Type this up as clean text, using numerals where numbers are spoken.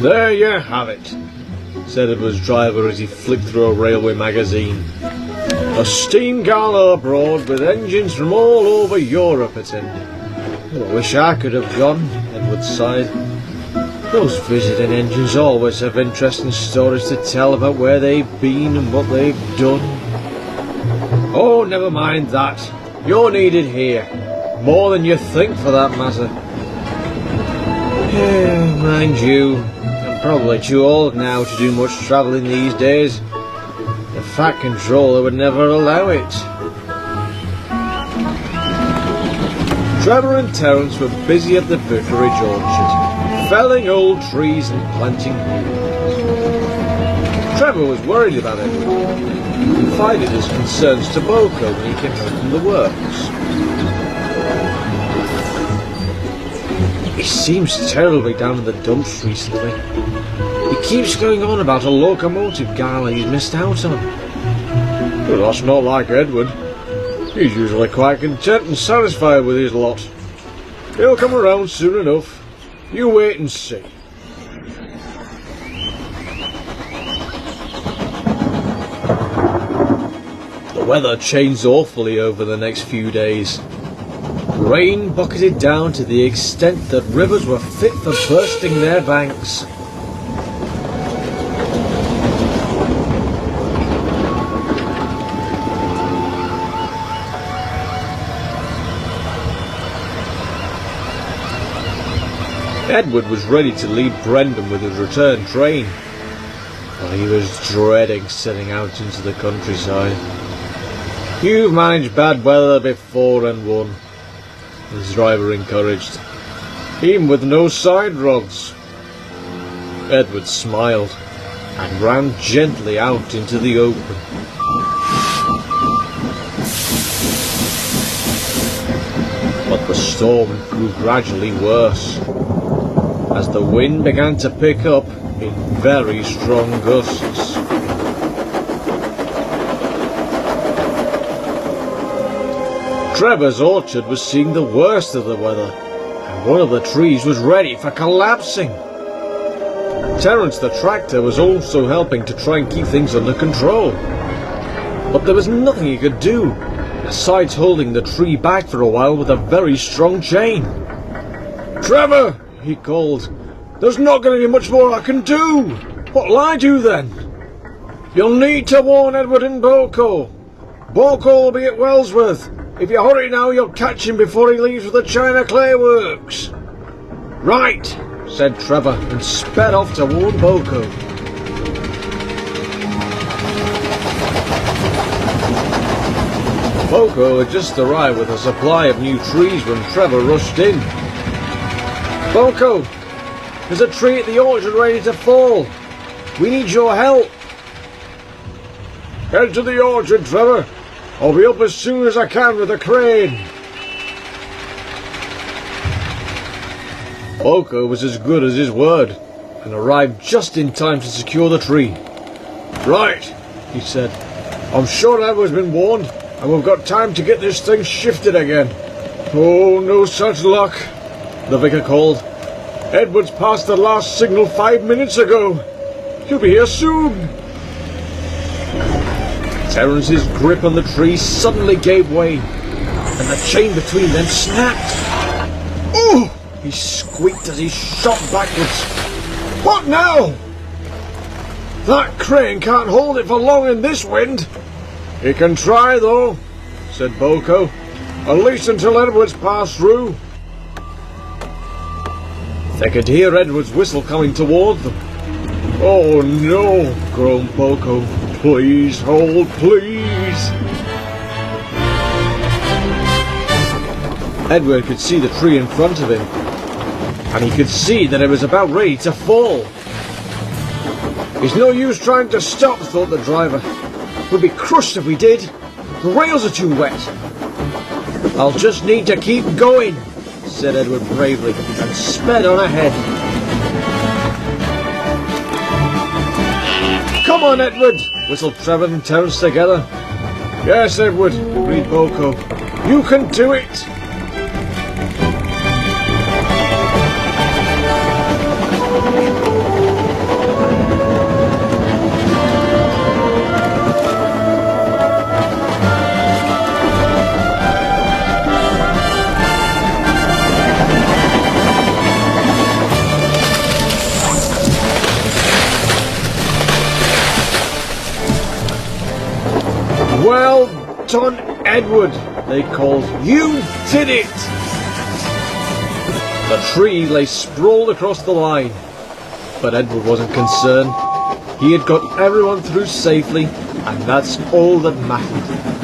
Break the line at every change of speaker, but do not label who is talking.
There you have it, said Edward's driver as he flicked through a railway magazine. A steam gala abroad with engines from all over Europe attending. I wish I could have gone, Edward sighed. Those visiting engines always have interesting stories to tell about where they've been and what they've done. Oh, never mind that. You're needed here. More than you think, for that matter. Yeah, mind you, I'm probably too old now to do much travelling these days. The Fat Controller would never allow it. Trevor and Terence were busy at the vicarage orchard, felling old trees and planting new. Trevor was worried about Edward. He confided his concerns to Boko when he came home from the works. He seems terribly down in the dumps recently. He keeps going on about a locomotive gala he's missed out on. But that's not like Edward. He's usually quite content and satisfied with his lot. He'll come around soon enough. You wait and see. The weather changed awfully over the next few days. Rain bucketed down to the extent that rivers were fit for bursting their banks. Edward was ready to leave Brendan with his return train, but he was dreading setting out into the countryside. You've managed bad weather before and won, his driver encouraged, even with no side rods. Edward smiled and ran gently out into the open. But the storm grew gradually worse, as the wind began to pick up in very strong gusts. Trevor's orchard was seeing the worst of the weather, and one of the trees was ready for collapsing. Terence the tractor was also helping to try and keep things under control, but there was nothing he could do, besides holding the tree back for a while with a very strong chain. "Trevor!" he called. "There's not going to be much more I can do. What'll I do then?" "You'll need to warn Edward and Boko. Boko will be at Wellsworth. If you hurry now, you'll catch him before he leaves for the China Clay Works." "Right," said Trevor, and sped off to warn Boko. Boko had just arrived with a supply of new trees when Trevor rushed in. "Boko, there's a tree at the orchard ready to fall. We need your help." "Head to the orchard, Trevor. I'll be up as soon as I can with a crane." Boko was as good as his word, and arrived just in time to secure the tree. "Right," he said. "I'm sure Edward's been warned, and we've got time to get this thing shifted again." "Oh, no such luck," the vicar called. "Edward's passed the last signal 5 minutes ago. He'll be here soon." Terence's grip on the tree suddenly gave way, and the chain between them snapped. "Oh!" he squeaked as he shot backwards. "What now?" "That crane can't hold it for long in this wind." "He can try, though," said Boko. "At least until Edward's passed through." They could hear Edward's whistle coming toward them. "Oh no," groaned Boko. "Please hold, please." Edward could see the tree in front of him, and he could see that it was about ready to fall. "It's no use trying to stop," thought the driver. "We'd be crushed if we did. The rails are too wet." "I'll just need to keep going," said Edward bravely, and sped on ahead. "Come on, Edward," whistled Trevor and Terence together. "Yes, Edward," agreed Boko. "You can do it." Out on Edward, they called. You did it! The tree lay sprawled across the line, but Edward wasn't concerned. He had got everyone through safely, and that's all that mattered.